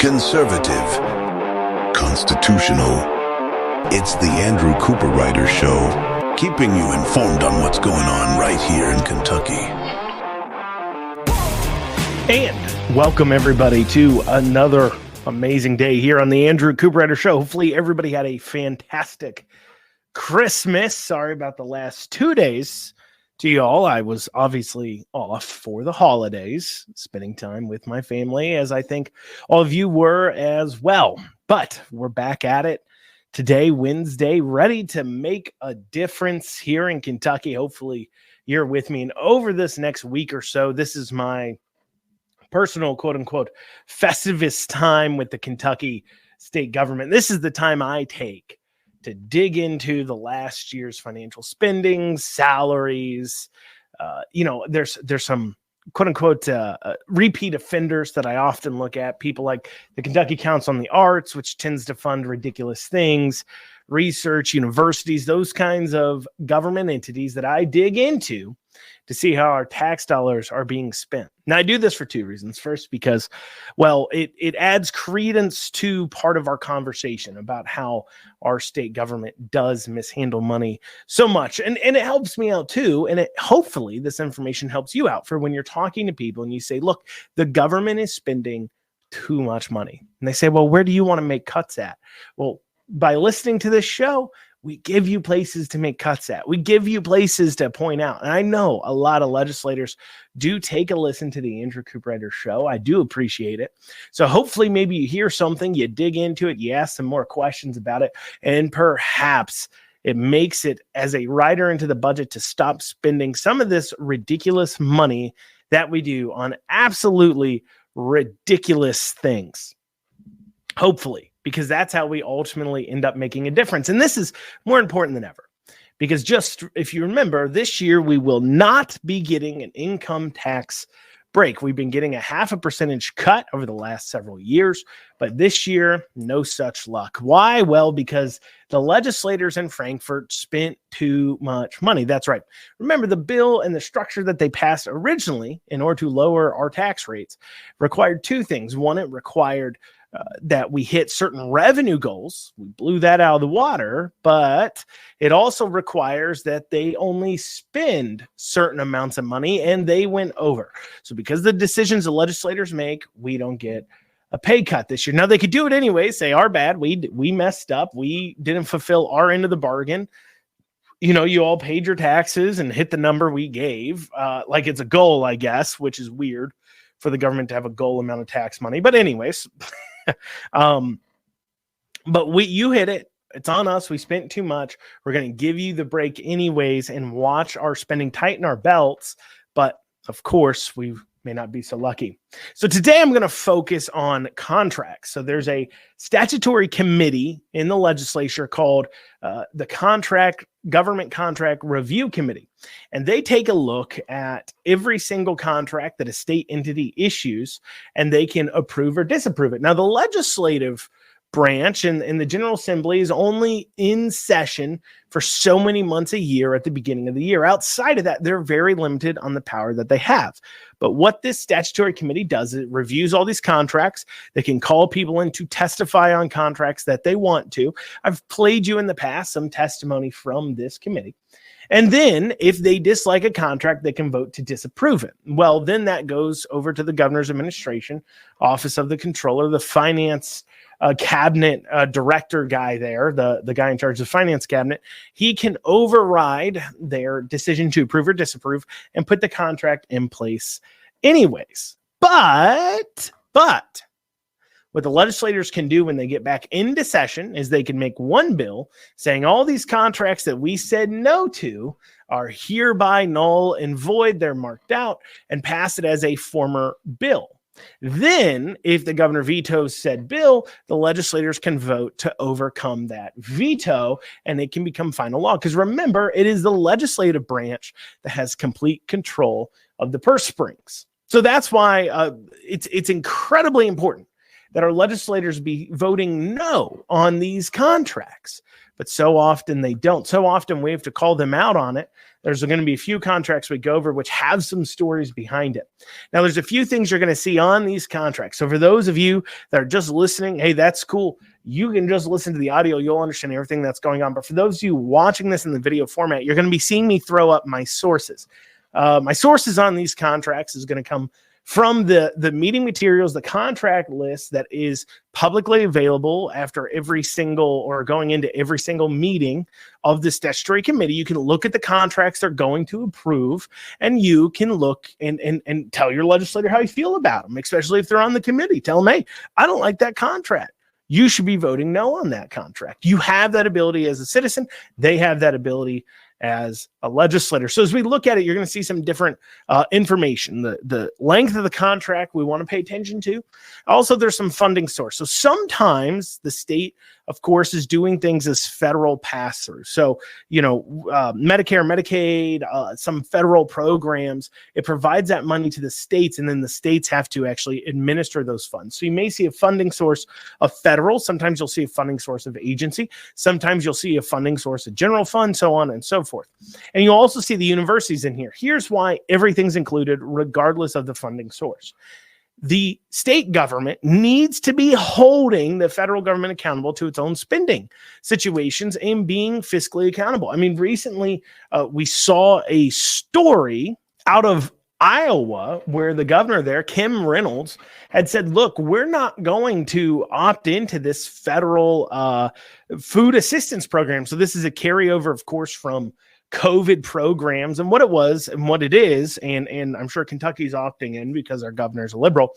Conservative, constitutional. It's the Andrew Cooperrider Show, keeping you informed on what's going on right here in Kentucky. And welcome everybody to another amazing day here on the Andrew Cooperrider Show. Hopefully everybody had a fantastic Christmas. Sorry about the last 2 days to y'all. I was obviously off for the holidays, spending time with my family, as I think all of you were as well. But we're back at it today, Wednesday, ready to make a difference here in Kentucky. Hopefully you're with me. And over this next week or so, this is my personal quote-unquote festivus time with the Kentucky state government. This is the time I take to dig into the last year's financial spending, salaries. There's some quote-unquote repeat offenders that I often look at. People like the Kentucky Council on the Arts, which tends to fund ridiculous things, research, universities, those kinds of government entities that I dig into to see how our tax dollars are being spent. Now, I do this for two reasons. First, because, well, it adds credence to part of our conversation about how our state government does mishandle money so much. And it helps me out too. And hopefully this information helps you out for when you're talking to people and you say, look, the government is spending too much money. And they say, well, where do you want to make cuts at? Well, by listening to this show, we give you places to make cuts at. We give you places to point out. And I know a lot of legislators do take a listen to the Andrew Cooperrider Show. I do appreciate it. So hopefully maybe you hear something, you dig into it, you ask some more questions about it, and perhaps it makes it as a rider into the budget to stop spending some of this ridiculous money that we do on absolutely ridiculous things. Hopefully. Because that's how we ultimately end up making a difference. And this is more important than ever. Because just if you remember, this year we will not be getting an income tax break. We've been getting a 0.5% cut over the last several years. But this year, no such luck. Why? Well, because the legislators in Frankfurt spent too much money. That's right. Remember, the bill and the structure that they passed originally in order to lower our tax rates required two things. One, it required that we hit certain revenue goals. We blew that out of the water, but it also requires that they only spend certain amounts of money, and they went over. So because the decisions the legislators make, we don't get a pay cut this year. Now, they could do it anyway, say our bad, we messed up, we didn't fulfill our end of the bargain. You know, you all paid your taxes and hit the number we gave, like it's a goal, I guess, which is weird for the government to have a goal amount of tax money. But anyways, but you hit it. It's on us. We spent too much. We're going to give you the break anyways and watch our spending tighten our belts. But of course, we may not be so lucky. So today I'm going to focus on contracts. So there's a statutory committee in the legislature called the Government Contract Review Committee. And they take a look at every single contract that a state entity issues, and they can approve or disapprove it. Now, the legislative branch and the General Assembly is only in session for so many months a year at the beginning of the year. Outside of that, they're very limited on the power that they have. But what this statutory committee does, it reviews all these contracts. They can call people in to testify on contracts that they want to. I've played you in the past some testimony from this committee. And then if they dislike a contract, they can vote to disapprove it. Well, then that goes over to the governor's administration, Office of the Controller, the finance cabinet director guy there, the guy in charge of the finance cabinet. He can override their decision to approve or disapprove and put the contract in place anyways. But what the legislators can do when they get back into session is they can make one bill saying all these contracts that we said no to are hereby null and void. They're marked out, and pass it as a former bill. Then, if the governor vetoes said bill, the legislators can vote to overcome that veto, and it can become final law. Because remember, it is the legislative branch that has complete control of the purse strings. So that's why it's incredibly important that our legislators be voting no on these contracts. But so often they don't. So often we have to call them out on it. There's going to be a few contracts we go over which have some stories behind it. Now, there's a few things you're going to see on these contracts. So for those of you that are just listening, hey, that's cool. You can just listen to the audio. You'll understand everything that's going on. But for those of you watching this in the video format, you're going to be seeing me throw up my sources. My sources on these contracts is going to come from the meeting materials, the contract list that is publicly available after every single or going into every single meeting of the statutory committee. You can look at the contracts they're going to approve, and you can look and tell your legislator how you feel about them, especially if they're on the committee. Tell them, hey, I don't like that contract. You should be voting no on that contract. You have that ability as a citizen. They have that ability as a legislator. So as we look at it, you're going to see some different information. The length of the contract we want to pay attention to. Also, there's some funding source. So sometimes the state, of course, is doing things as federal pass-through. So, Medicare, Medicaid, some federal programs, it provides that money to the states, and then the states have to actually administer those funds. So you may see a funding source of federal. Sometimes you'll see a funding source of agency. Sometimes you'll see a funding source of general fund, so on and so forth. And you'll also see the universities in here. Here's why everything's included, regardless of the funding source. The state government needs to be holding the federal government accountable to its own spending situations and being fiscally accountable. I mean, recently we saw a story out of Iowa where the governor there, Kim Reynolds, had said, look, we're not going to opt into this federal food assistance program. So this is a carryover, of course, from COVID programs and what it was and what it is. And I'm sure Kentucky's opting in because our governor's a liberal.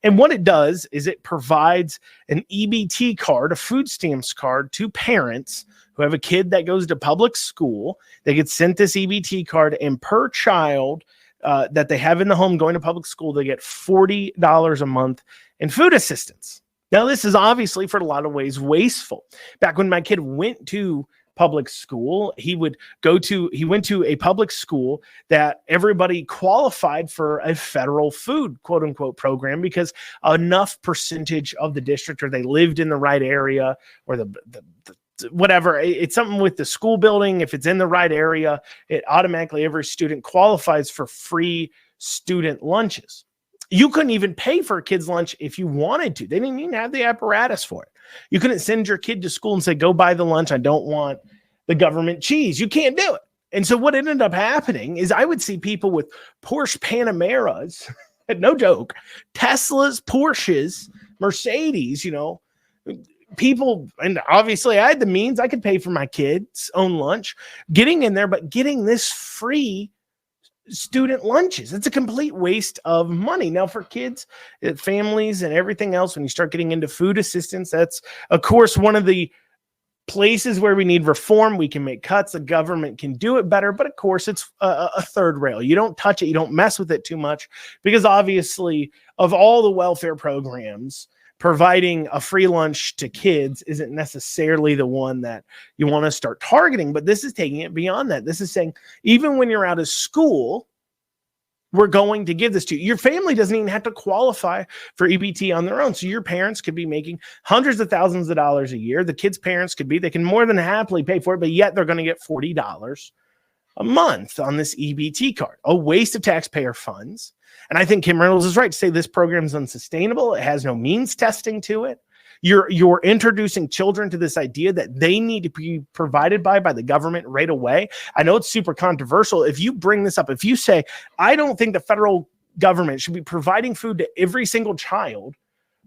And what it does is it provides an EBT card, a food stamps card, to parents who have a kid that goes to public school. They get sent this EBT card, and per child that they have in the home going to public school, they get $40 a month in food assistance. Now, this is obviously for a lot of ways wasteful. Back when my kid went to public school, he went to a public school that everybody qualified for a federal food, quote unquote, program because enough percentage of the district, or they lived in the right area, or the whatever, it's something with the school building. If it's in the right area, it automatically, every student qualifies for free student lunches. You couldn't even pay for a kid's lunch if you wanted to. They didn't even have the apparatus for it. You couldn't send your kid to school and say, go buy the lunch. I don't want the government cheese. You can't do it. And so what ended up happening is I would see people with Porsche Panameras, no joke, Teslas, Porsches, Mercedes, people, and obviously I had the means. I could pay for my kids' own lunch, getting in there, but getting this free student lunches. It's a complete waste of money. Now, for kids, families, and everything else, when you start getting into food assistance, that's, of course, one of the places where we need reform. We can make cuts. The government can do it better, but of course, it's a third rail. You don't touch it. You don't mess with it too much, because obviously, of all the welfare programs, providing a free lunch to kids isn't necessarily the one that you want to start targeting, but this is taking it beyond that. This is saying, even when you're out of school, we're going to give this to you. Your family doesn't even have to qualify for EBT on their own. So your parents could be making hundreds of thousands of dollars a year. The kids' parents they can more than happily pay for it, but yet they're going to get $40 a month on this EBT card, a waste of taxpayer funds. And I think Kim Reynolds is right to say this program is unsustainable. It has no means testing to it. You're introducing children to this idea that they need to be provided by the government right away. I know it's super controversial. If you bring this up, if you say, I don't think the federal government should be providing food to every single child,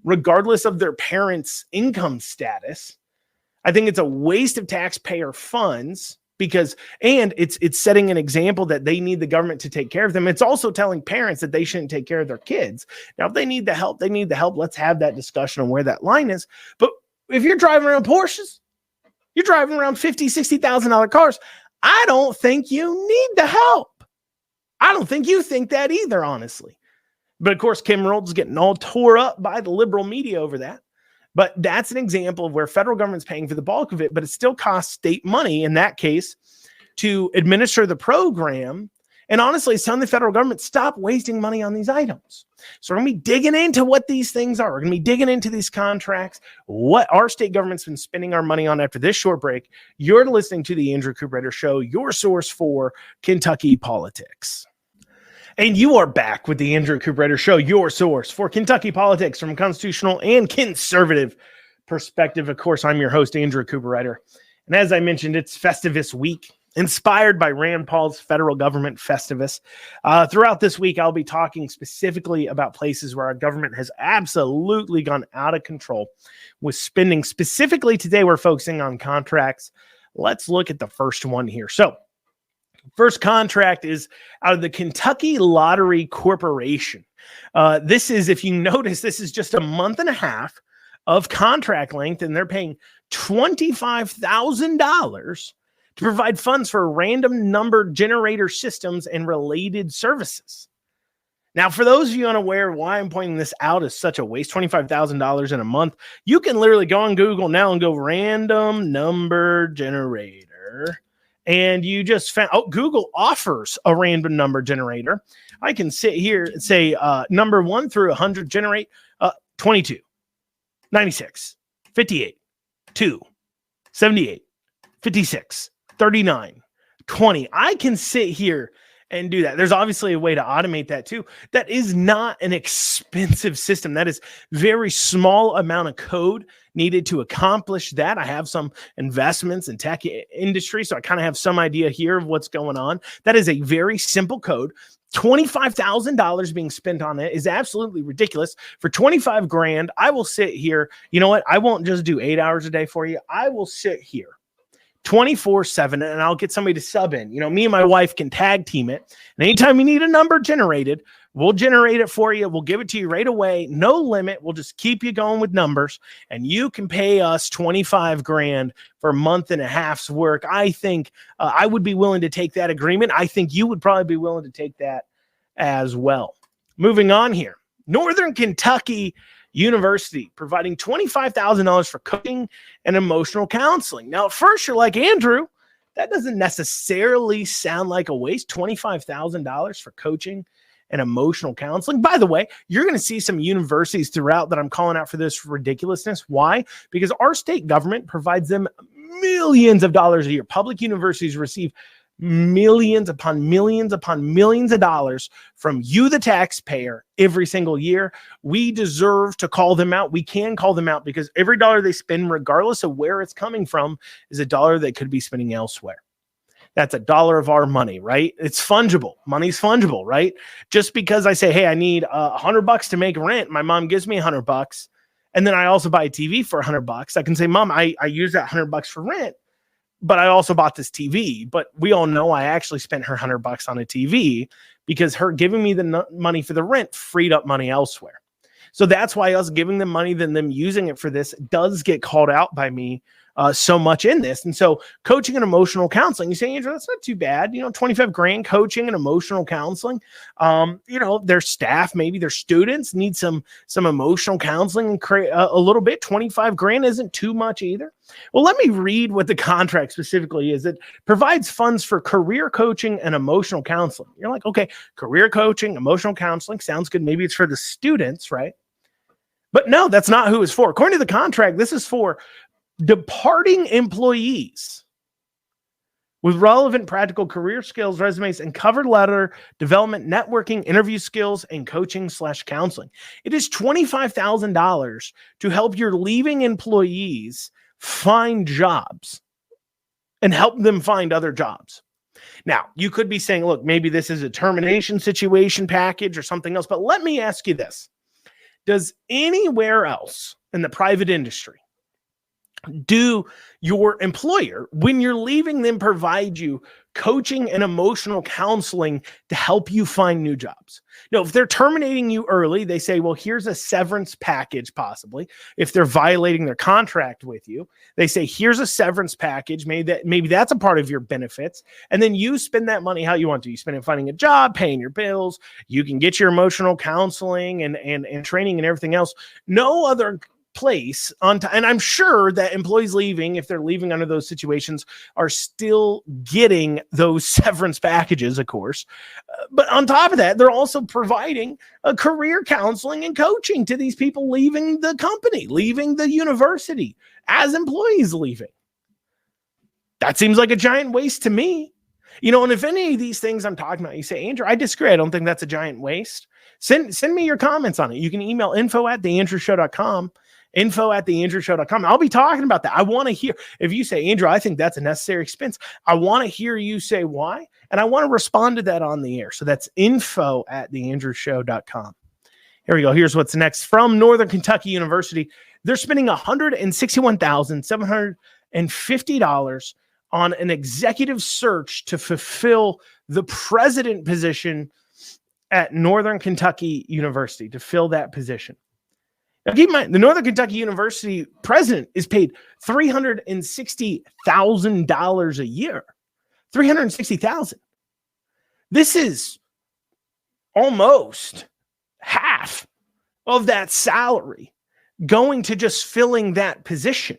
regardless of their parents' income status, I think it's a waste of taxpayer funds. And it's setting an example that they need the government to take care of them. It's also telling parents that they shouldn't take care of their kids. Now, if they need the help, they need the help. Let's have that discussion on where that line is. But if you're driving around Porsches, you're driving around $50,000, $60,000 cars, I don't think you need the help. I don't think you think that either, honestly. But of course, Kim Reynolds is getting all tore up by the liberal media over that. But that's an example of where federal government's paying for the bulk of it, but it still costs state money in that case to administer the program. And honestly, it's telling the federal government, stop wasting money on these items. So we're going to be digging into what these things are. We're going to be digging into these contracts, what our state government's been spending our money on after this short break. You're listening to the Andrew Cooperrider Show, your source for Kentucky politics. And you are back with the Andrew Cooperrider Show, your source for Kentucky politics from a constitutional and conservative perspective. Of course, I'm your host, Andrew Cooperrider. And as I mentioned, it's Festivus week, inspired by Rand Paul's federal government Festivus. Throughout this week, I'll be talking specifically about places where our government has absolutely gone out of control with spending. Specifically today, we're focusing on contracts. Let's look at the first one here. So, first contract is out of the Kentucky Lottery Corporation. This is, if you notice, this is just a month and a half of contract length, and they're paying $25,000 to provide funds for random number generator systems and related services. Now, for those of you unaware why I'm pointing this out as such a waste, $25,000 in a month, you can literally go on Google now and go random number generator. And you just found, Google offers a random number generator. I can sit here and say number 1 through 100 generate 22, 96, 58, 2, 78, 56, 39, 20. I can sit here and do that. There's obviously a way to automate that too. That is not an expensive system. That is very small amount of code needed to accomplish that. I have some investments in tech industry, so I kind of have some idea here of what's going on. That is a very simple code. $25,000 being spent on it is absolutely ridiculous. For 25 grand, I will sit here. You know what? I won't just do 8 hours a day for you. I will sit here 24/7, and I'll get somebody to sub in. You know, me and my wife can tag team it. And anytime you need a number generated, we'll generate it for you. We'll give it to you right away. No limit. We'll just keep you going with numbers, and you can pay us 25 grand for a month and a half's work. I think I would be willing to take that agreement. I think you would probably be willing to take that as well. Moving on here. Northern Kentucky University providing $25,000 for coaching and emotional counseling. Now, at first you're like, Andrew, that doesn't necessarily sound like a waste. $25,000 for coaching and emotional counseling. By the way, you're going to see some universities throughout that I'm calling out for this ridiculousness. Why? Because our state government provides them millions of dollars a year. Public universities receive millions upon millions upon millions of dollars from you, the taxpayer, every single year. We deserve to call them out. We can call them out because every dollar they spend, regardless of where it's coming from, is a dollar they could be spending elsewhere. That's a dollar of our money, right? It's fungible. Money's fungible, right? Just because I say, hey, I need $100 to make rent. My mom gives me $100. And then I also buy a TV for $100. I can say, Mom, I use that $100 for rent, but I also bought this TV. But we all know I actually spent her $100 on a TV because her giving me the money for the rent freed up money elsewhere. So that's why us giving them money, then them using it for this does get called out by me so much in this. And so coaching and emotional counseling, you say, Andrew, that's not too bad. 25 grand coaching and emotional counseling. Their staff, maybe their students need some emotional counseling and create a little bit. 25 grand isn't too much either. Well, let me read what the contract specifically is. It provides funds for career coaching and emotional counseling. You're like, okay, career coaching, emotional counseling sounds good. Maybe it's for the students, right? But no, that's not who it's for. According to the contract, this is for departing employees with relevant practical career skills, resumes, and cover letter development, networking, interview skills, and coaching/counseling. It is $25,000 to help your leaving employees find jobs and help them find other jobs. Now, you could be saying, look, maybe this is a termination situation package or something else, but let me ask you this. Does anywhere else in the private industry do your employer, when you're leaving them, provide you coaching and emotional counseling to help you find new jobs? No, if they're terminating you early, they say, well, here's a severance package, possibly. If they're violating their contract with you, they say, here's a severance package. Maybe that's a part of your benefits. And then you spend that money how you want to. You spend it finding a job, paying your bills. You can get your emotional counseling and training and everything else. No other place on time. And I'm sure that employees leaving, if they're leaving under those situations, are still getting those severance packages, of course. But on top of that, they're also providing a career counseling and coaching to these people leaving the company, leaving the university, as employees leaving. That seems like a giant waste to me. And if any of these things I'm talking about, you say, Andrew, I disagree. I don't think that's a giant waste. Send me your comments on it. You can email info@theandrewshow.com, info@theandrewshow.com. I'll be talking about that. I want to hear, if you say, Andrew, I think that's a necessary expense, I want to hear you say why, and I want to respond to that on the air. So that's info@theandrewshow.com. Here we go. Here's what's next. From Northern Kentucky University, they're spending $161,750 on an executive search to fulfill the president position at Northern Kentucky University, to fill that position. Now, keep in mind, the Northern Kentucky University president is paid $360,000 a year. $360,000. This is almost half of that salary going to just filling that position.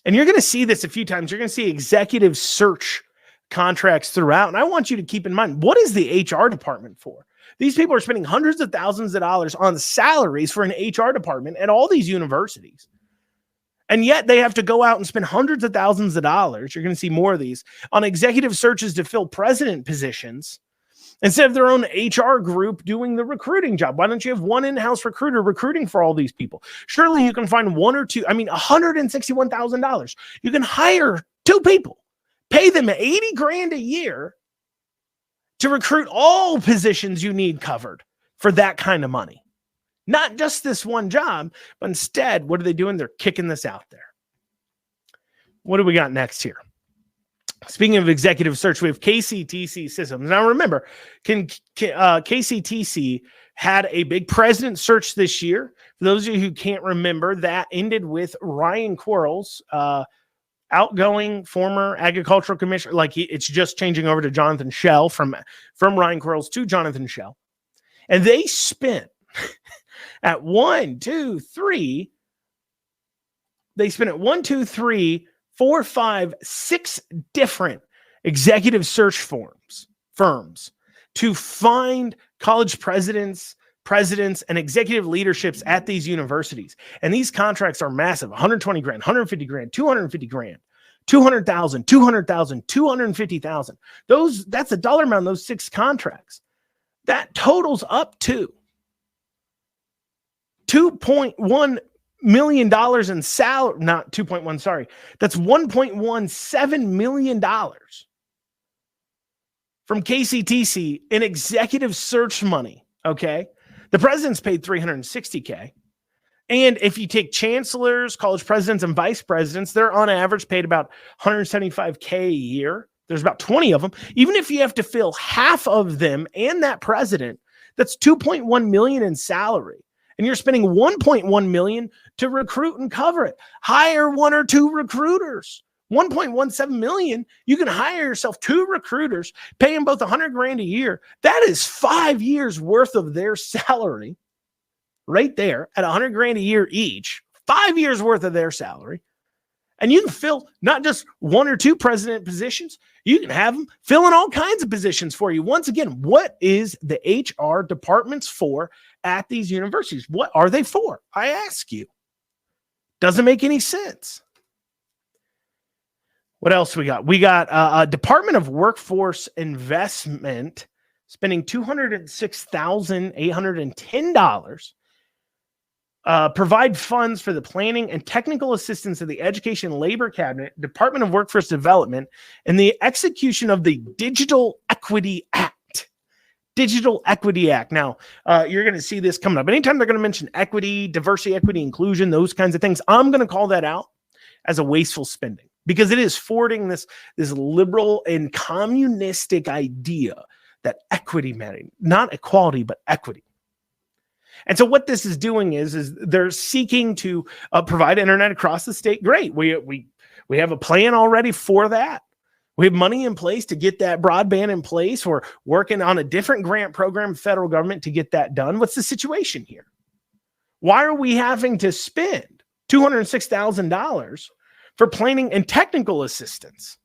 And you're going to see this a few times. You're going to see executive search contracts throughout. And I want you to keep in mind, what is the HR department for? These people are spending hundreds of thousands of dollars on salaries for an HR department at all these universities. And yet they have to go out and spend hundreds of thousands of dollars. You're going to see more of these on executive searches to fill president positions instead of their own HR group doing the recruiting job. Why don't you have one in-house recruiter recruiting for all these people? Surely you can find one or two. $161,000. You can hire two people, pay them $80,000 a year to recruit all positions you need covered for that kind of money. Not just this one job, but instead, what are they doing? They're kicking this out there. What do we got next here? Speaking of executive search, we have KCTC Systems. Now, remember, KCTC had a big president search this year. For those of you who can't remember, that ended with Ryan Quarles, outgoing former agricultural commissioner. It's just changing over to Jonathan Schell from Ryan Quarles to Jonathan Schell. And they spent at 1, 2, 3, 4, 5, 6 different executive search firms to find college presidents, and executive leaderships at these universities. And these contracts are massive: $120,000, $150,000, $250,000, $200,000, $200,000, $250,000. That's a dollar amount, those 6 contracts. That totals up to $2.1 million in salary, not 2.1, sorry. That's $1.17 million from KCTC in executive search money. Okay. The president's paid $360,000. And if you take chancellors, college presidents, and vice presidents, they're on average paid about $175,000 a year. There's about 20 of them. Even if you have to fill half of them and that president, that's $2.1 million in salary. And you're spending $1.1 million to recruit and cover it. Hire 1 or 2 recruiters. $1.17 million. You can hire yourself 2 recruiters, pay them both $100,000 a year. That is 5 years worth of their salary right there at $100,000 a year each. 5 years worth of their salary. And you can fill not just 1 or 2 president positions. You can have them filling all kinds of positions for you. Once again, what is the HR departments for at these universities? What are they for? I ask you. Doesn't make any sense. What else we got? We got a Department of Workforce Investment spending $206,810. Provide funds for the planning and technical assistance of the Education and Labor Cabinet, Department of Workforce Development, and the execution of the Digital Equity Act. Digital Equity Act. Now, you're going to see this coming up. Anytime they're going to mention equity, diversity, equity, inclusion, those kinds of things, I'm going to call that out as a wasteful spending, because it is forwarding this liberal and communistic idea that equity matters, not equality, but equity. And so what this is doing is they're seeking to provide internet across the state. Great. We have a plan already for that. We have money in place to get that broadband in place. We're working on a different grant program, federal government, to get that done. What's the situation here? Why are we having to spend $206,000 for planning and technical assistance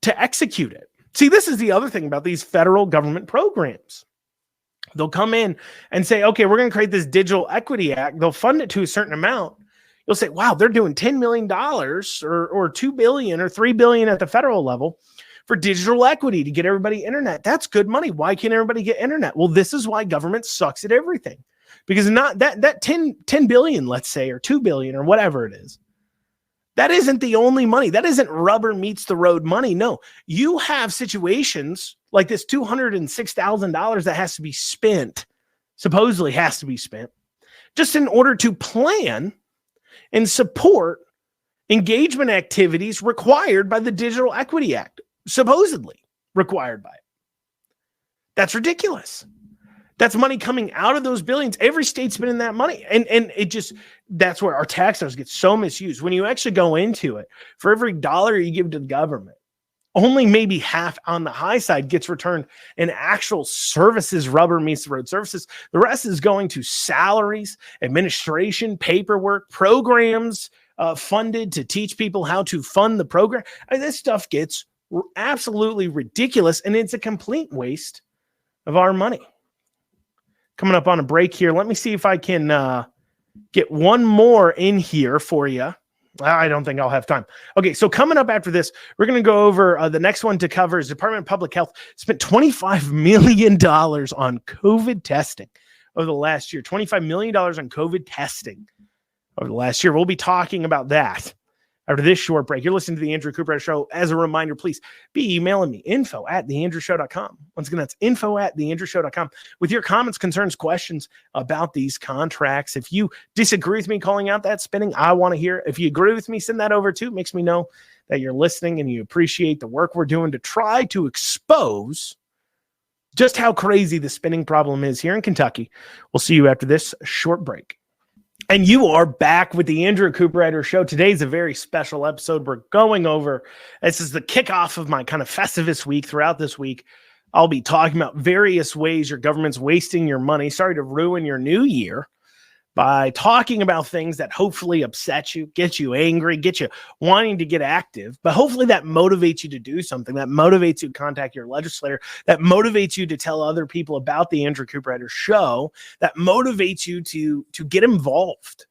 to execute it? See, this is the other thing about these federal government programs. They'll come in and say, okay, we're going to create this Digital Equity Act. They'll fund it to a certain amount. You'll say, wow, they're doing $10 million or $2 billion or $3 billion at the federal level for digital equity to get everybody internet. That's good money. Why can't everybody get internet? Well, this is why government sucks at everything. Because not that 10 billion, let's say, or 2 billion or whatever it is, that isn't the only money. That isn't rubber meets the road money. No, you have situations like this $206,000 that has to be spent, supposedly has to be spent, just in order to plan and support engagement activities required by the Digital Equity Act, supposedly required by it. That's ridiculous. That's money coming out of those billions. Every state's spending that money. And it just, that's where our tax dollars get so misused. When you actually go into it, for every dollar you give to the government, only maybe half on the high side gets returned in actual services, rubber meets the road services. The rest is going to salaries, administration, paperwork, programs funded to teach people how to fund the program. I mean, this stuff gets absolutely ridiculous, and it's a complete waste of our money. Coming up on a break here. Let me see if I can get one more in here for you. I don't think I'll have time. Okay, so coming up after this, we're going to go over the next one to cover is Department of Public Health spent $25 million on COVID testing over the last year. $25 million on COVID testing over the last year. We'll be talking about that after this short break. You're listening to The Andrew Cooperrider Show. As a reminder, please be emailing me, info@theandrewshow.com. Once again, that's info@theandrewshow.com with your comments, concerns, questions about these contracts. If you disagree with me calling out that spending, I want to hear. If you agree with me, send that over too. It makes me know that you're listening and you appreciate the work we're doing to try to expose just how crazy the spending problem is here in Kentucky. We'll see you after this short break. And you are back with the Andrew Cooperrider Show. Today's a very special episode. We're going over, this is the kickoff of my kind of Festivus week. Throughout this week, I'll be talking about various ways your government's wasting your money. Sorry to ruin your new year by talking about things that hopefully upset you, get you angry, get you wanting to get active, but hopefully that motivates you to do something, that motivates you to contact your legislator, that motivates you to tell other people about the Andrew Cooperrider Show, that motivates you to get involved.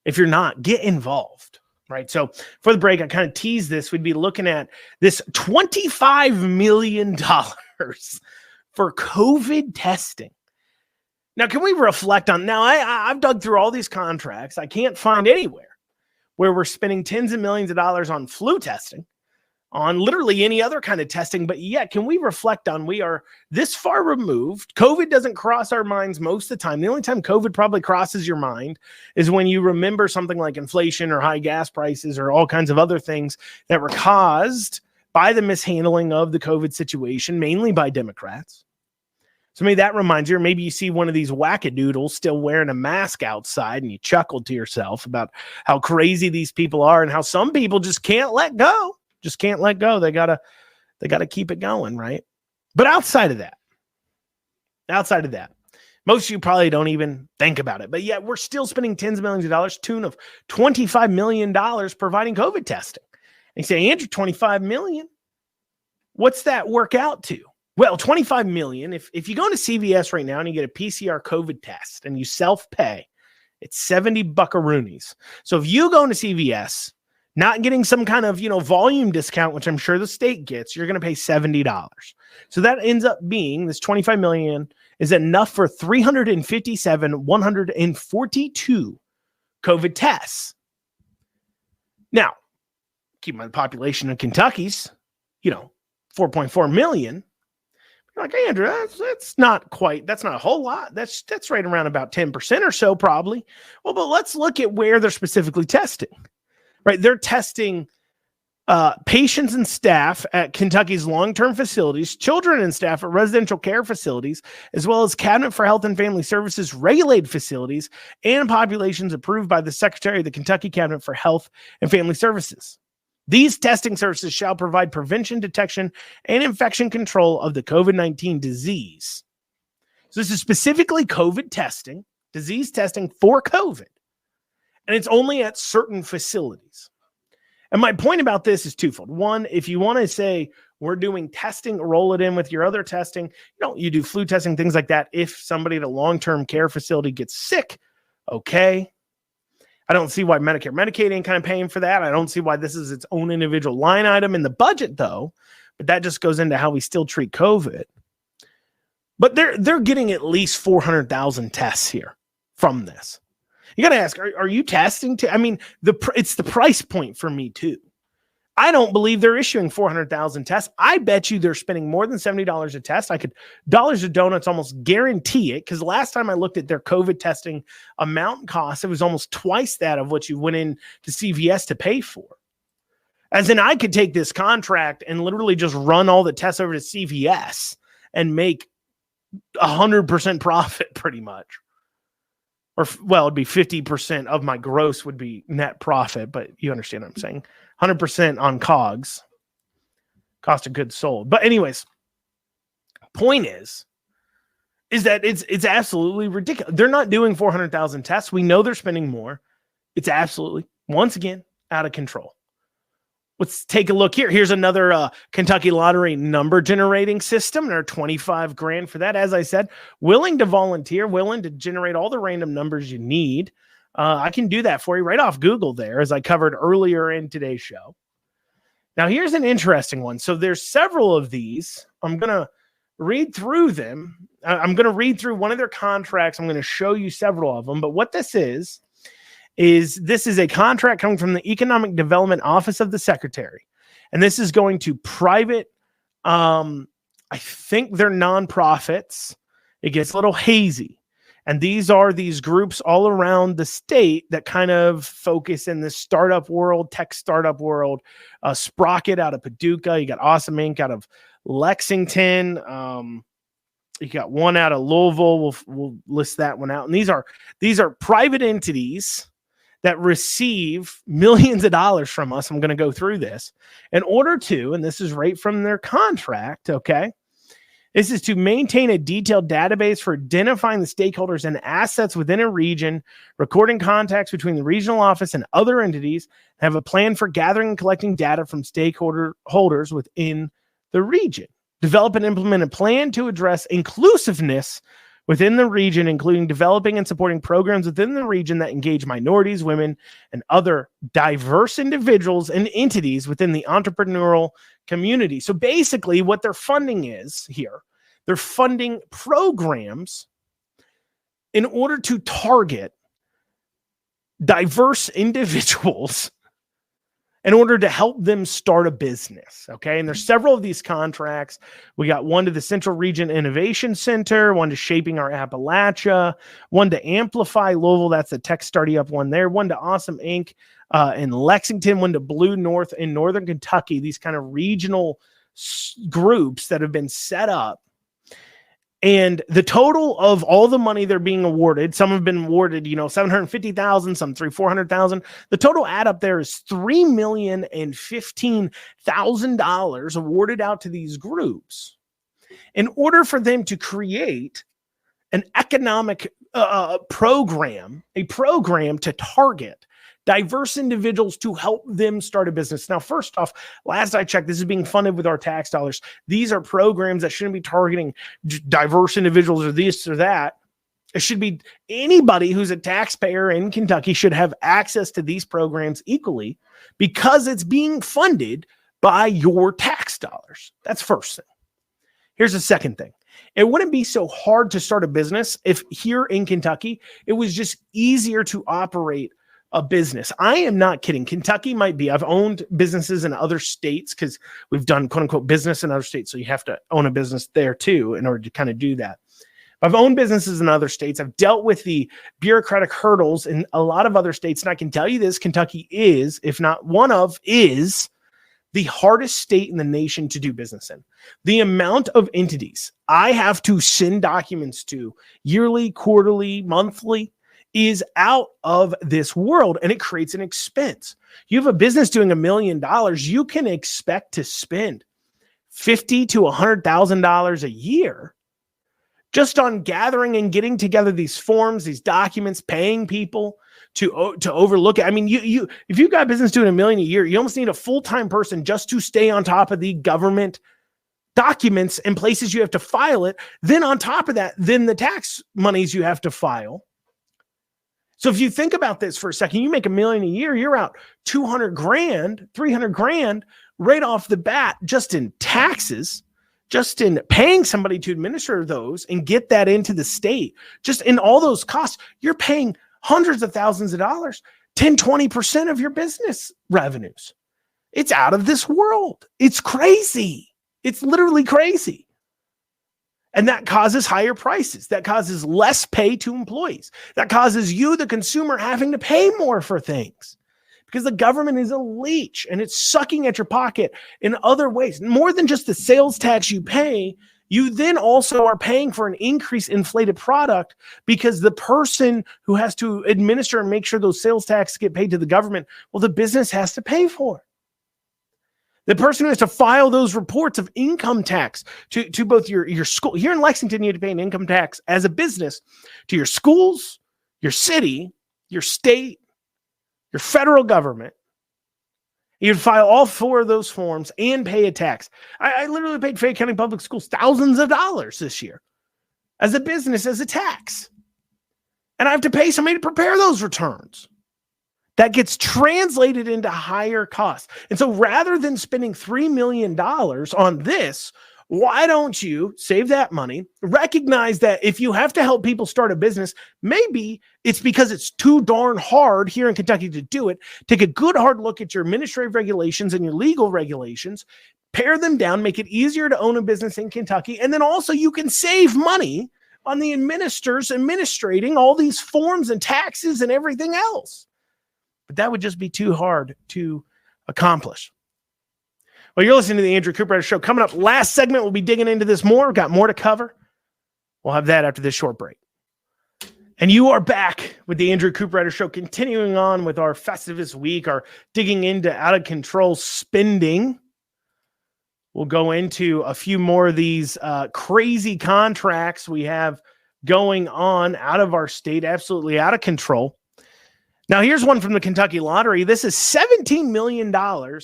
If you're not, get involved, right? So for the break, I kind of teased this. We'd be looking at this $25 million for COVID testing. Now, can we reflect on, now I've dug through all these contracts. I can't find anywhere where we're spending tens of millions of dollars on flu testing, on literally any other kind of testing. But yet, can we reflect on, we are this far removed. COVID doesn't cross our minds most of the time. The only time COVID probably crosses your mind is when you remember something like inflation or high gas prices or all kinds of other things that were caused by the mishandling of the COVID situation, mainly by Democrats. So maybe that reminds you, or maybe you see one of these wackadoodles still wearing a mask outside and you chuckled to yourself about how crazy these people are and how some people just can't let go. Just can't let go. They gotta keep it going, right? But outside of that, most of you probably don't even think about it. But yet we're still spending tens of millions of dollars, tune of $25 million providing COVID testing. And you say, Andrew, $25 million? What's that work out to? Well, $25 million, if you go to CVS right now and you get a PCR COVID test and you self-pay, it's 70 buckaroonies. So if you go into CVS, not getting some kind of, volume discount, which I'm sure the state gets, you're going to pay $70. So that ends up being, this $25 million is enough for 142 COVID tests. Now, keep in mind the population in Kentucky's, 4.4 million. You're like, hey, Andrew, that's not a whole lot. That's right around about 10% or so, probably. Well, but let's look at where they're specifically testing, right? They're testing patients and staff at Kentucky's long-term facilities, children and staff at residential care facilities, as well as Cabinet for Health and Family Services regulated facilities and populations approved by the Secretary of the Kentucky Cabinet for Health and Family Services. These testing services shall provide prevention, detection, and infection control of the COVID-19 disease. So this is specifically COVID testing disease testing for COVID. And it's only at certain facilities. And my point about this is twofold. One, if you want to say we're doing testing, roll it in with your other testing, you do flu testing, things like that. If somebody at a long-term care facility gets sick, okay. I don't see why Medicare, Medicaid ain't kind of paying for that. I don't see why this is its own individual line item in the budget, though. But that just goes into how we still treat COVID. But they're getting at least 400,000 tests here from this. You got to ask, are you testing? I mean, it's the price point for me, too. I don't believe they're issuing 400,000 tests. I bet you they're spending more than $70 a test. I could dollars to donuts almost guarantee it, because last time I looked at their COVID testing amount and cost, it was almost twice that of what you went in to CVS to pay for. As in, I could take this contract and literally just run all the tests over to CVS and make 100% profit pretty much. Or, well, it'd be 50% of my gross would be net profit, but you understand what I'm saying. 100% on COGS, cost of goods sold. But anyways, point is that it's absolutely ridiculous. They're not doing 400,000 tests. We know they're spending more. It's absolutely, once again, out of control. Let's take a look here. Here's another Kentucky Lottery number generating system. There are $25,000 for that. As I said, willing to volunteer, willing to generate all the random numbers you need. I can do that for you right off Google there, as I covered earlier in today's show. Now, here's an interesting one. So there's several of these. I'm going to read through them. I'm going to read through one of their contracts. I'm going to show you several of them. But what this is this is a contract coming from the Economic Development Office of the Secretary. And this is going to private, I think they're nonprofits. It gets a little hazy. And these are these groups all around the state that kind of focus in the startup world, tech startup world. Sprocket out of Paducah. You got Awesome Inc. out of Lexington. You got one out of Louisville. We'll list that one out. And these are private entities that receive millions of dollars from us. I'm going to go through this in order to, and this is right from their contract, okay? This is to maintain a detailed database for identifying the stakeholders and assets within a region, recording contacts between the regional office and other entities, and have a plan for gathering and collecting data from stakeholders within the region. Develop and implement a plan to address inclusiveness within the region, including developing and supporting programs within the region that engage minorities, women, and other diverse individuals and entities within the entrepreneurial community. So basically what their funding is here, they're funding programs in order to target diverse individuals in order to help them start a business, okay? And there's several of these contracts. We got one to the Central Region Innovation Center, one to Shaping Our Appalachia, one to Amplify Louisville, that's the tech startup one there, one to Awesome Inc. In Lexington, one to Blue North in Northern Kentucky, these kind of regional groups that have been set up. And the total of all the money they're being awarded, some have been awarded, $750,000, some $400,000. The total add up there is $3,015,000 awarded out to these groups in order for them to create an economic program, a program to target diverse individuals to help them start a business. Now, first off, last I checked, this is being funded with our tax dollars. These are programs that shouldn't be targeting diverse individuals or this or that. It should be anybody who's a taxpayer in Kentucky should have access to these programs equally because it's being funded by your tax dollars. That's first thing. Here's the second thing. It wouldn't be so hard to start a business if here in Kentucky, it was just easier to operate a business. I am not kidding. Kentucky might be. I've owned businesses in other states because we've done quote unquote business in other states. So you have to own a business there too in order to kind of do that. I've owned businesses in other states. I've dealt with the bureaucratic hurdles in a lot of other states. And I can tell you this, Kentucky is, if not one of, is the hardest state in the nation to do business in. The amount of entities I have to send documents to yearly, quarterly, monthly, is out of this world, and it creates an expense. You have a business doing $1 million, you can expect to spend $50,000 to $100,000 a year just on gathering and getting together these forms, these documents, paying people to overlook it. I mean, you if you've got a business doing $1 million a year, you almost need a full-time person just to stay on top of the government documents and places you have to file it. Then on top of that, then the tax monies you have to file. So if you think about this for a second, you make $1 million a year, you're out 200 grand, 300 grand right off the bat, just in taxes, just in paying somebody to administer those and get that into the state, just in all those costs, you're paying hundreds of thousands of dollars, 10, 20% of your business revenues. It's out of this world. It's crazy. It's literally crazy. And that causes higher prices. That causes less pay to employees. That causes you, the consumer, having to pay more for things because the government is a leech and it's sucking at your pocket in other ways. More than just the sales tax you pay, you then also are paying for an increased inflated product because the person who has to administer and make sure those sales taxes get paid to the government, well, the business has to pay for it. The person who has to file those reports of income tax to both your school. Here in Lexington, you have to pay an income tax as a business to your schools, your city, your state, your federal government. You'd file all 4 of those forms and pay a tax. I literally paid Fayette County Public Schools thousands of dollars this year as a business, as a tax. And I have to pay somebody to prepare those returns. That gets translated into higher costs. And so rather than spending $3 million on this, why don't you save that money, recognize that if you have to help people start a business, maybe it's because it's too darn hard here in Kentucky to do it. Take a good hard look at your administrative regulations and your legal regulations, pare them down, make it easier to own a business in Kentucky. And then also you can save money on the administrators administrating all these forms and taxes and everything else. But that would just be too hard to accomplish. Well, you're listening to the Andrew Cooperrider Show. Coming up, last segment, we'll be digging into this more. We've got more to cover. We'll have that after this short break. And you are back with the Andrew Cooperrider Show, continuing on with our Festivus week, our digging into out-of-control spending. We'll go into a few more of these crazy contracts we have going on out of our state, absolutely out of control. Now, here's one from the Kentucky Lottery. This is $17 million to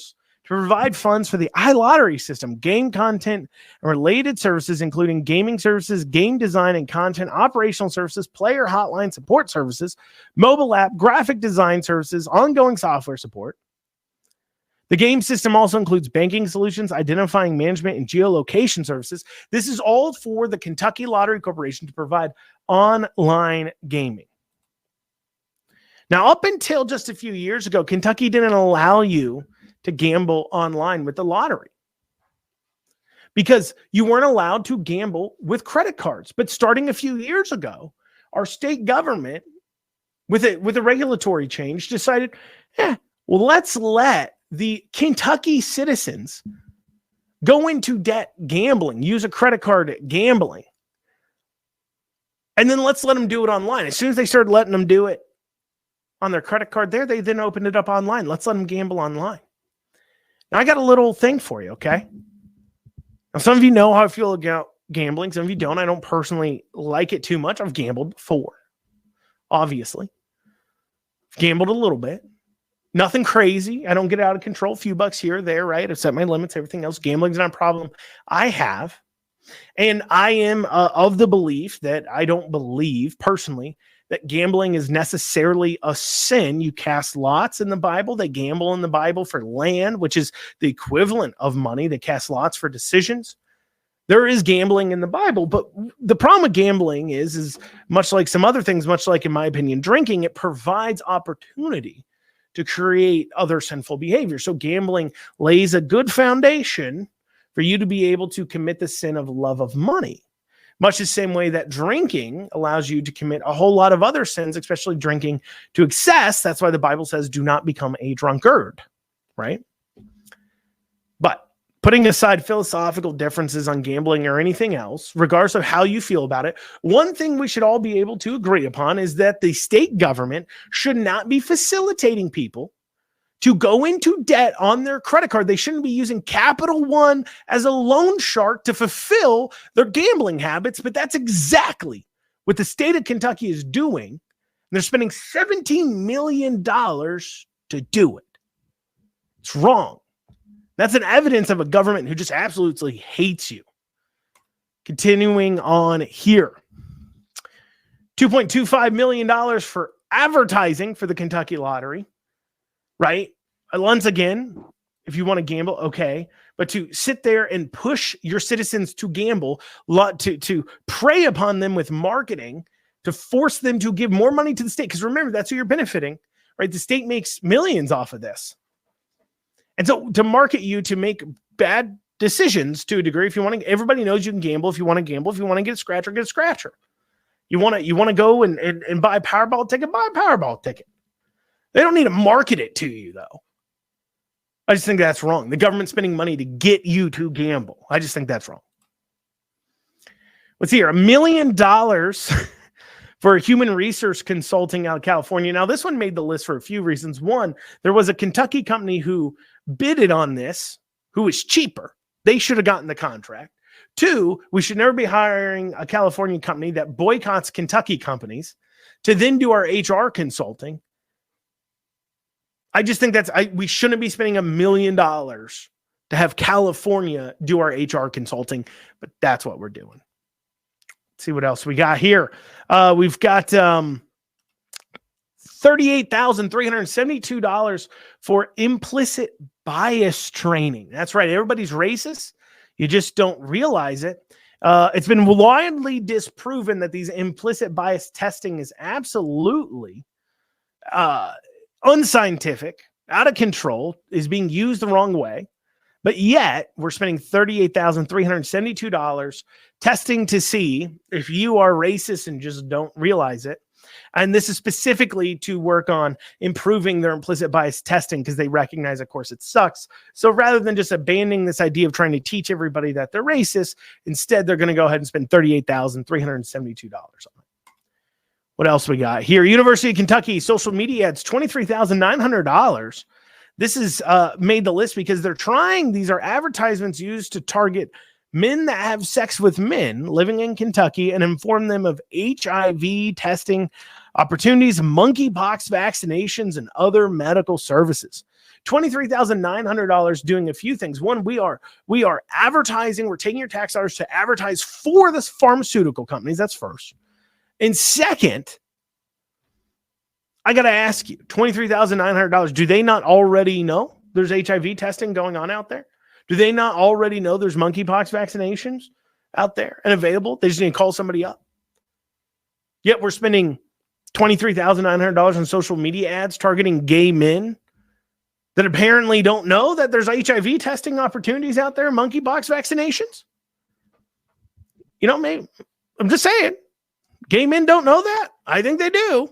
provide funds for the iLottery system, game content and related services, including gaming services, game design and content, operational services, player hotline support services, mobile app, graphic design services, ongoing software support. The game system also includes banking solutions, identifying management, and geolocation services. This is all for the Kentucky Lottery Corporation to provide online gaming. Now, up until just a few years ago, Kentucky didn't allow you to gamble online with the lottery because you weren't allowed to gamble with credit cards. But starting a few years ago, our state government, with a regulatory change, decided, well, let's let the Kentucky citizens go into debt gambling, use a credit card gambling, and then let's let them do it online. As soon as they started letting them do it on their credit card there, they then opened it up online. Let's let them gamble online. Now, I got a little thing for you, okay? Now, some of you know how I feel about gambling. Some of you don't. I don't personally like it too much. I've gambled before, obviously. I've gambled a little bit. Nothing crazy. I don't get out of control. A few bucks here or there, right? I've set my limits, everything else. Gambling's not a problem I have. And I am of the belief that I don't believe personally that gambling is necessarily a sin. You cast lots in the Bible. They gamble in the Bible for land, which is the equivalent of money. They cast lots for decisions. There is gambling in the Bible, but the problem with gambling is much like some other things, much like, in my opinion, drinking, it provides opportunity to create other sinful behavior. So gambling lays a good foundation for you to be able to commit the sin of love of money. Much the same way that drinking allows you to commit a whole lot of other sins, especially drinking to excess. That's why the Bible says, do not become a drunkard, right? But putting aside philosophical differences on gambling or anything else, regardless of how you feel about it, one thing we should all be able to agree upon is that the state government should not be facilitating people to go into debt on their credit card. They shouldn't be using Capital One as a loan shark to fulfill their gambling habits, but that's exactly what the state of Kentucky is doing. They're spending $17 million to do it. It's wrong. That's an evidence of a government who just absolutely hates you. Continuing on here. $2.25 million for advertising for the Kentucky lottery, right? Once again, if you want to gamble, okay. But to sit there and push your citizens to gamble, to prey upon them with marketing, to force them to give more money to the state, because remember, that's who you're benefiting, right? The state makes millions off of this. And so to market you to make bad decisions to a degree, if you want to, everybody knows you can gamble. If you want to gamble, if you want to get a scratcher, get a scratcher. You want to go and buy a Powerball ticket, buy a Powerball ticket. They don't need to market it to you, though. I just think that's wrong. The government's spending money to get you to gamble. I just think that's wrong. Let's see here. $1 million for a human research consulting out of California. Now, this one made the list for a few reasons. One, there was a Kentucky company who bidded on this, who was cheaper. They should have gotten the contract. Two, we should never be hiring a California company that boycotts Kentucky companies to then do our HR consulting. I just think we shouldn't be spending $1 million to have California do our HR consulting, but that's what we're doing. Let's see what else we got here. We've got $38,372 for implicit bias training. That's right. Everybody's racist. You just don't realize it. It's been widely disproven that these implicit bias testing is absolutely unscientific, out of control, is being used the wrong way. But yet we're spending $38,372 testing to see if you are racist and just don't realize it. And this is specifically to work on improving their implicit bias testing because they recognize, of course, it sucks. So rather than just abandoning this idea of trying to teach everybody that they're racist, instead they're going to go ahead and spend $38,372 on it. What else we got here? University of Kentucky social media ads, $23,900. This is made the list because these are advertisements used to target men that have sex with men living in Kentucky and inform them of HIV testing opportunities, monkeypox vaccinations, and other medical services. $23,900 doing a few things. One, we are advertising. We're taking your tax dollars to advertise for the pharmaceutical companies. That's first. And second, I got to ask you, $23,900, do they not already know there's HIV testing going on out there? Do they not already know there's monkeypox vaccinations out there and available? They just need to call somebody up. Yet we're spending $23,900 on social media ads targeting gay men that apparently don't know that there's HIV testing opportunities out there, monkeypox vaccinations. You know, maybe I'm just saying. Gay men don't know that? I think they do.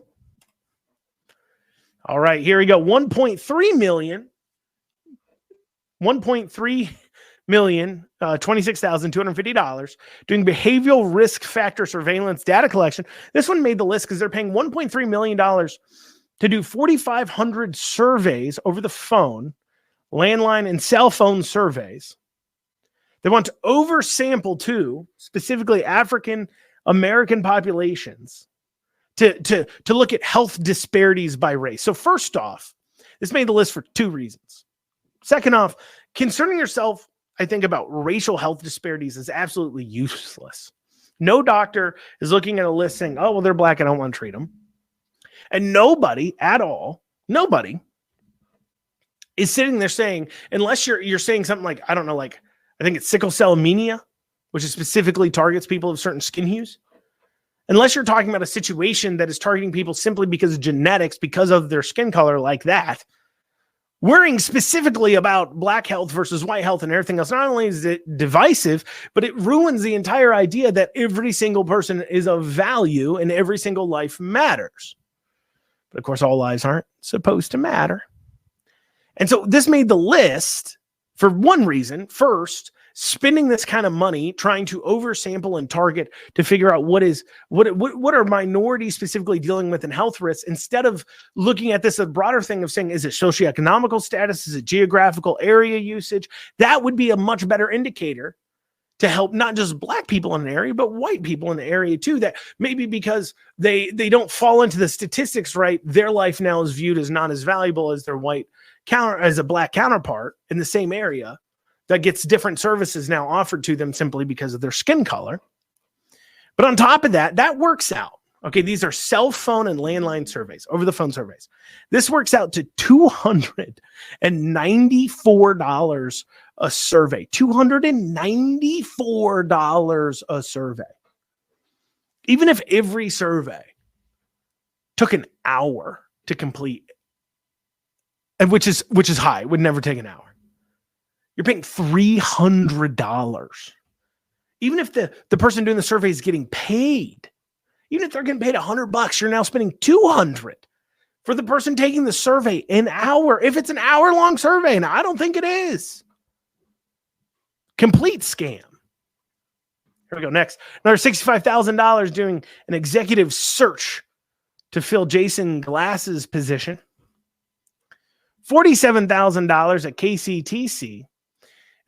All right, here we go. $1.3 million, $26,250 doing behavioral risk factor surveillance data collection. This one made the list because they're paying $1.3 million to do 4,500 surveys over the phone, landline, and cell phone surveys. They want to oversample too, specifically African American populations, to look at health disparities by race. So first off, this made the list for two reasons. Second off, concerning yourself, I think, about racial health disparities is absolutely useless. No doctor is looking at a list saying, oh, well, they're black, I don't want to treat them. And nobody at all, nobody is sitting there saying, unless you're saying something like, I don't know, like, I think it's sickle cell anemia, which is specifically targets people of certain skin hues. Unless you're talking about a situation that is targeting people simply because of genetics, because of their skin color like that, worrying specifically about black health versus white health and everything else, not only is it divisive, but it ruins the entire idea that every single person is of value and every single life matters. But of course, all lives aren't supposed to matter. And so this made the list for one reason. First, spending this kind of money trying to oversample and target to figure out what are minorities specifically dealing with in health risks, instead of looking at this a broader thing of saying, is it socioeconomical status? Is it geographical area usage? That would be a much better indicator to help not just black people in an area, but white people in the area too, that maybe because they don't fall into the statistics right, their life now is viewed as not as valuable as their as a black counterpart in the same area that gets different services now offered to them simply because of their skin color. But on top of that, that works out. Okay, these are cell phone and landline surveys, over the phone surveys. This works out to $294 a survey. $294 a survey. Even if every survey took an hour to complete, and which is high, would never take an hour. You're paying $300. Even if the person doing the survey is getting paid, even if they're getting paid $100, you're now spending $200 for the person taking the survey an hour. If it's an hour-long survey, and I don't think it is. Complete scam. Here we go. Next, another $65,000 doing an executive search to fill Jason Glass's position. $47,000 at KCTC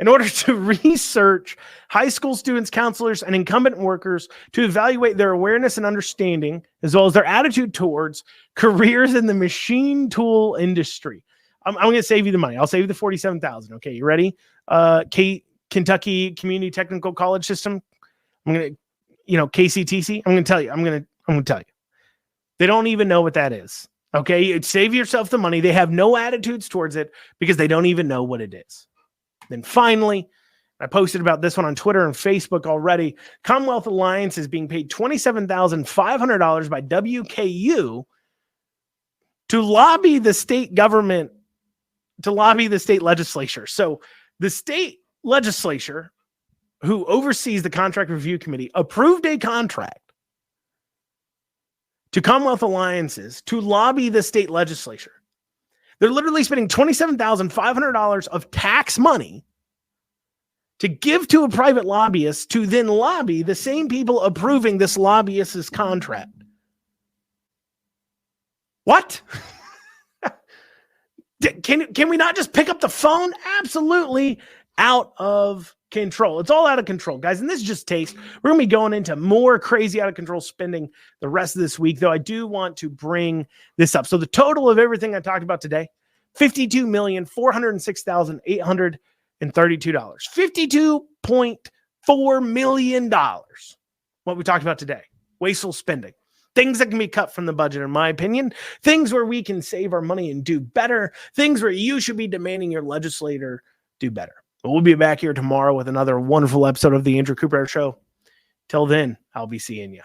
in order to research high school students, counselors, and incumbent workers to evaluate their awareness and understanding, as well as their attitude towards careers in the machine tool industry. I'm going to save you the money. I'll save you the $47,000. Okay, you ready? Kentucky Community Technical College System. I'm going to, KCTC. I'm going to tell you. I'm going to tell you. They don't even know what that is. Okay, you'd save yourself the money. They have no attitudes towards it because they don't even know what it is. Then finally, I posted about this one on Twitter and Facebook already. Commonwealth Alliance is being paid $27,500 by WKU to lobby the state government, to lobby the state legislature. So the state legislature, who oversees the contract review committee, approved a contract to Commonwealth Alliances to lobby the state legislature. They're literally spending $27,500 of tax money to give to a private lobbyist to then lobby the same people approving this lobbyist's contract. What? Can we not just pick up the phone? Absolutely out of control. It's all out of control, guys. And this just takes, we're going to be going into more crazy out of control spending the rest of this week, though I do want to bring this up. So the total of everything I talked about today, $52,406,832. $52.4 million. What we talked about today. Wasteful spending. Things that can be cut from the budget, in my opinion. Things where we can save our money and do better. Things where you should be demanding your legislator do better. But we'll be back here tomorrow with another wonderful episode of the Andrew Cooperrider Show. Till then, I'll be seeing you.